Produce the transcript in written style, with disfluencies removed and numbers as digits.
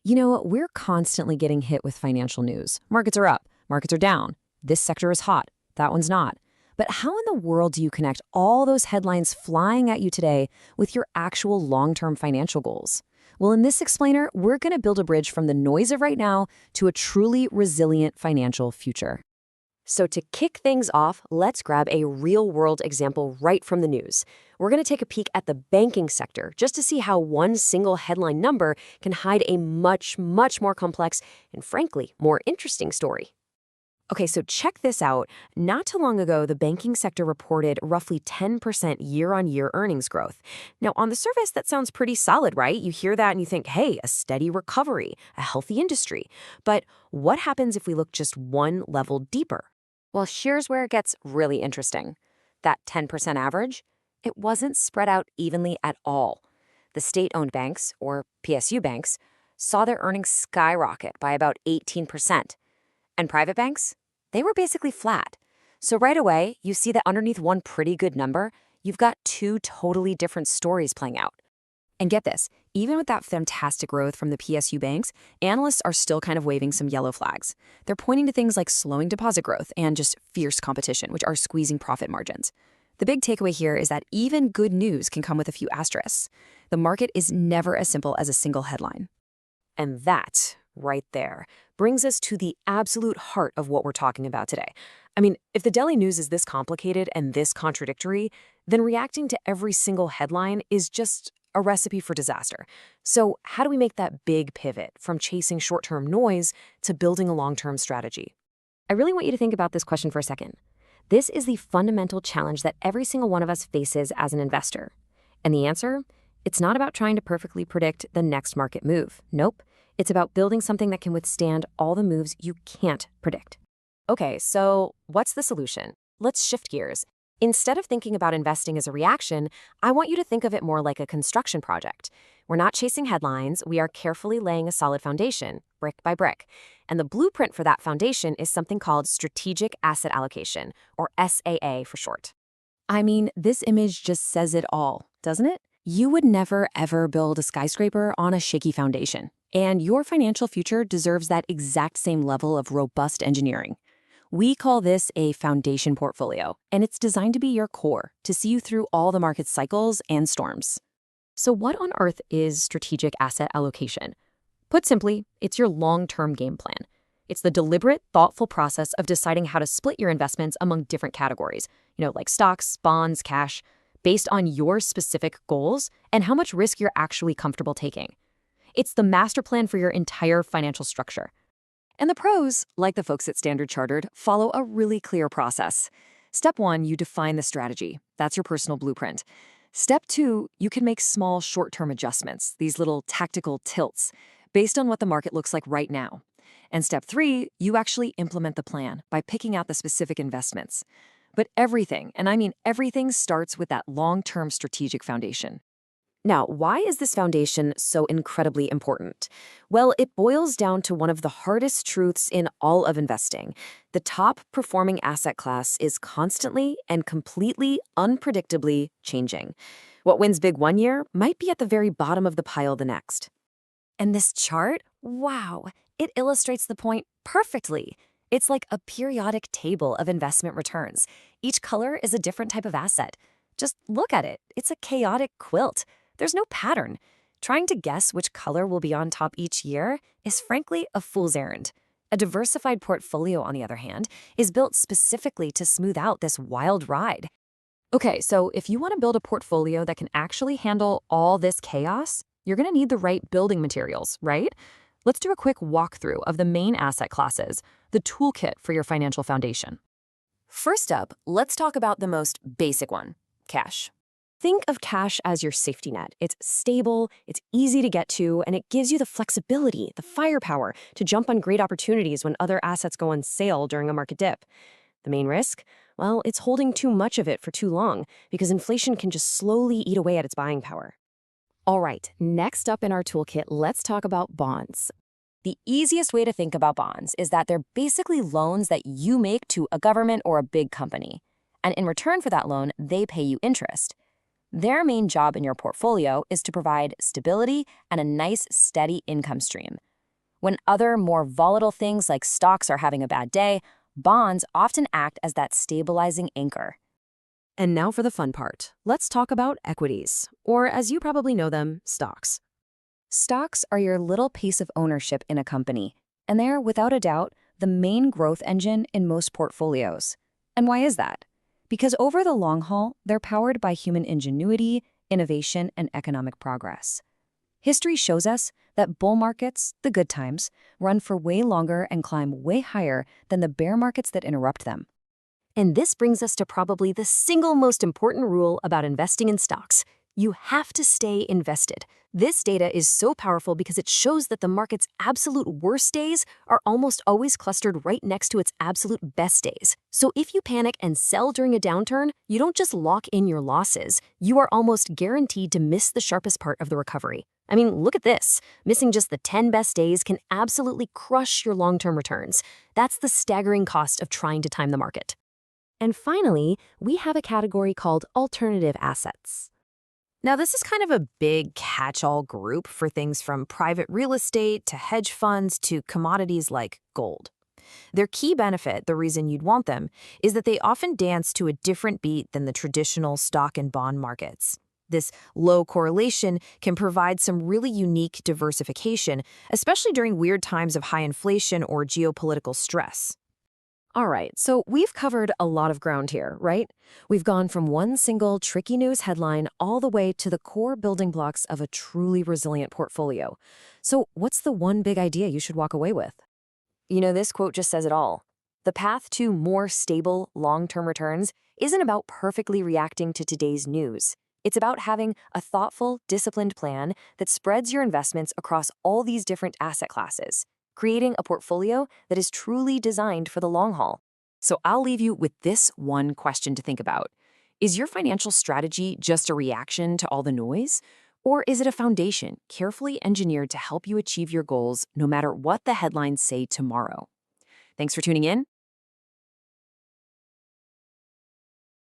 We're constantly getting hit with financial news. Markets are up, markets are down. This sector is hot, that one's not. But how in the world do you connect all those headlines flying at you today with your actual long-term financial goals? Well, in this explainer, we're going to build a bridge from the noise of right now to a truly resilient financial future. So to kick things off, let's grab a real-world example right from the news. We're going to take a peek at the banking sector just to see how one single headline number can hide a much, much more complex and, frankly, more interesting story. Okay, so check this out. Not too long ago, the banking sector reported roughly 10% year-on-year earnings growth. Now, on the surface, that sounds pretty solid, right? You hear that and you think, hey, a steady recovery, a healthy industry. But what happens if we look just one level deeper? Well, here's where it gets really interesting. That 10% average, it wasn't spread out evenly at all. The state-owned banks, or PSU banks, saw their earnings skyrocket by about 18%. And private banks? They were basically flat. So right away, you see that underneath one pretty good number, you've got two totally different stories playing out. And get this, even with that fantastic growth from the PSU banks, analysts are still kind of waving some yellow flags. They're pointing to things like slowing deposit growth and just fierce competition, which are squeezing profit margins. The big takeaway here is that even good news can come with a few asterisks. The market is never as simple as a single headline. And that, right there, brings us to the absolute heart of what we're talking about today. I mean, if the daily news is this complicated and this contradictory, then reacting to every single headline is just a recipe for disaster. So how do we make that big pivot from chasing short-term noise to building a long-term strategy? I really want you to think about this question for a second. This is the fundamental challenge that every single one of us faces as an investor. And the answer? It's not about trying to perfectly predict the next market move. Nope. It's about building something that can withstand all the moves you can't predict. Okay, so what's the solution? Let's shift gears. Instead of thinking about investing as a reaction, I want you to think of it more like a construction project. We're not chasing headlines, we are carefully laying a solid foundation, brick by brick. And the blueprint for that foundation is something called Strategic Asset Allocation, or SAA for short. I mean, this image just says it all, doesn't it? You would never, ever build a skyscraper on a shaky foundation. And your financial future deserves that exact same level of robust engineering. We call this a foundation portfolio, and it's designed to be your core, to see you through all the market cycles and storms. So what on earth is strategic asset allocation? Put simply, it's your long-term game plan. It's the deliberate, thoughtful process of deciding how to split your investments among different categories, like stocks, bonds, cash, based on your specific goals and how much risk you're actually comfortable taking. It's the master plan for your entire financial structure. And the pros, like the folks at Standard Chartered, follow a really clear process. Step 1, you define the strategy. That's your personal blueprint. Step 2, you can make small short-term adjustments, these little tactical tilts, based on what the market looks like right now. And step 3, you actually implement the plan by picking out the specific investments. But everything, and I mean everything, starts with that long-term strategic foundation. Now, why is this foundation so incredibly important? Well, it boils down to one of the hardest truths in all of investing. The top performing asset class is constantly and completely unpredictably changing. What wins big one year might be at the very bottom of the pile the next. And this chart, wow, it illustrates the point perfectly. It's like a periodic table of investment returns. Each color is a different type of asset. Just look at it. It's a chaotic quilt. There's no pattern. Trying to guess which color will be on top each year is frankly a fool's errand. A diversified portfolio, on the other hand, is built specifically to smooth out this wild ride. Okay, so if you want to build a portfolio that can actually handle all this chaos, you're going to need the right building materials, right? Let's do a quick walkthrough of the main asset classes, the toolkit for your financial foundation. First up, let's talk about the most basic one, cash. Think of cash as your safety net. It's stable, it's easy to get to, and it gives you the flexibility, the firepower to jump on great opportunities when other assets go on sale during a market dip. The main risk? Well, it's holding too much of it for too long because inflation can just slowly eat away at its buying power. All right, next up in our toolkit, let's talk about bonds. The easiest way to think about bonds is that they're basically loans that you make to a government or a big company. And in return for that loan, they pay you interest. Their main job in your portfolio is to provide stability and a nice, steady income stream. When other, more volatile things like stocks are having a bad day, bonds often act as that stabilizing anchor. And now for the fun part. Let's talk about equities, or as you probably know them, stocks. Stocks are your little piece of ownership in a company, and they're, without a doubt, the main growth engine in most portfolios. And why is that? Because over the long haul, they're powered by human ingenuity, innovation, and economic progress. History shows us that bull markets, the good times, run for way longer and climb way higher than the bear markets that interrupt them. And this brings us to probably the single most important rule about investing in stocks. You have to stay invested. This data is so powerful because it shows that the market's absolute worst days are almost always clustered right next to its absolute best days. So if you panic and sell during a downturn, you don't just lock in your losses, you are almost guaranteed to miss the sharpest part of the recovery. I mean, look at this. Missing just the 10 best days can absolutely crush your long-term returns. That's the staggering cost of trying to time the market. And finally, we have a category called alternative assets. Now, this is kind of a big catch-all group for things from private real estate to hedge funds to commodities like gold. Their key benefit, the reason you'd want them, is that they often dance to a different beat than the traditional stock and bond markets. This low correlation can provide some really unique diversification, especially during weird times of high inflation or geopolitical stress. All right, so we've covered a lot of ground here, right? We've gone from one single tricky news headline all the way to the core building blocks of a truly resilient portfolio. So what's the one big idea you should walk away with? You know, this quote just says it all. The path to more stable, long-term returns isn't about perfectly reacting to today's news. It's about having a thoughtful, disciplined plan that spreads your investments across all these different asset classes, creating a portfolio that is truly designed for the long haul. So I'll leave you with this one question to think about. Is your financial strategy just a reaction to all the noise? Or is it a foundation carefully engineered to help you achieve your goals no matter what the headlines say tomorrow? Thanks for tuning in.